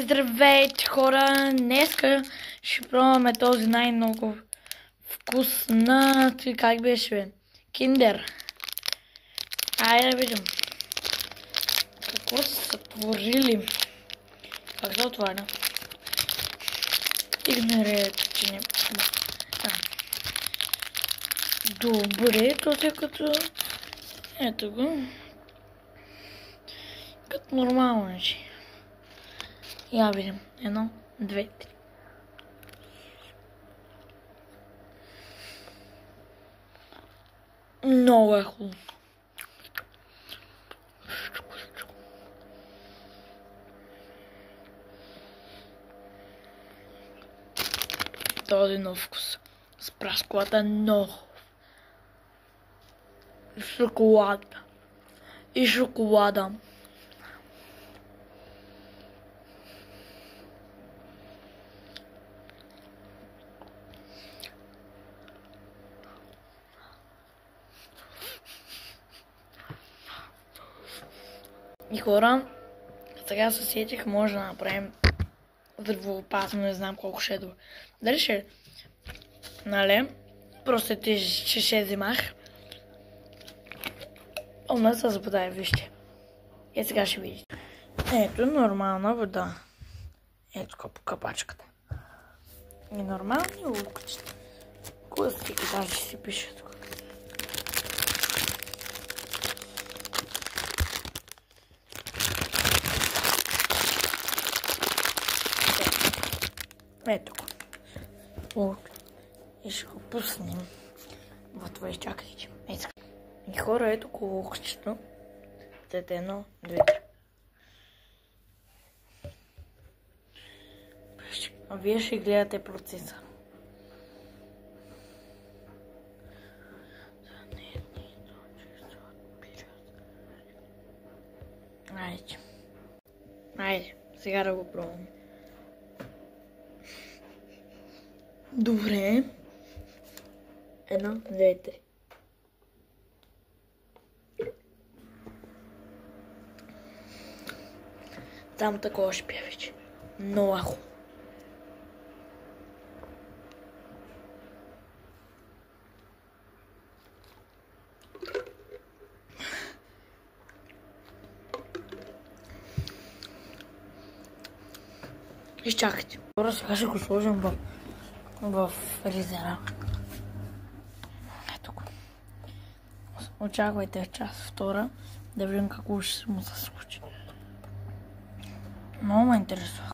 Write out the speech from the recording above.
Здравейте хора! Днеска ще пробваме този най-много вкусна... Как беше бе? Киндер. Айде да видим. Какво са сътворили? Как се отваря? Игнорирайте, че не... Добре, то е като... Ето го. Като нормално нещо. Я видим. 1, 2, 3. Много е хубаво. Този нов вкус. С праскалата много. Шоколад. И шоколада. И хора, сега се сетих, може да направим здравоопасно, не знам колко ще е добре. Дали ще? Нали? Просто ще взимах. Она се заподай, вижте. И сега ще видите. Ето нормална вода. Ето по капачката. И нормални лукчета. Клъстики даже си пише тук. Ето го. И ще го пуснем в това изчакайте. Ето. И хора, ето го лукчето. След 1, 2, 3. А вие ще гледате процеса. Айде. Айде, сега да го пробваме. Добре. 1, 2, 3. Там такова ще пия вече. Много хубаво. Изчакайте. Хора, сега ще го сложим в фризера. Ето го. Очаквайте част втора, да видим какво ще му се случи. Много ме интересува.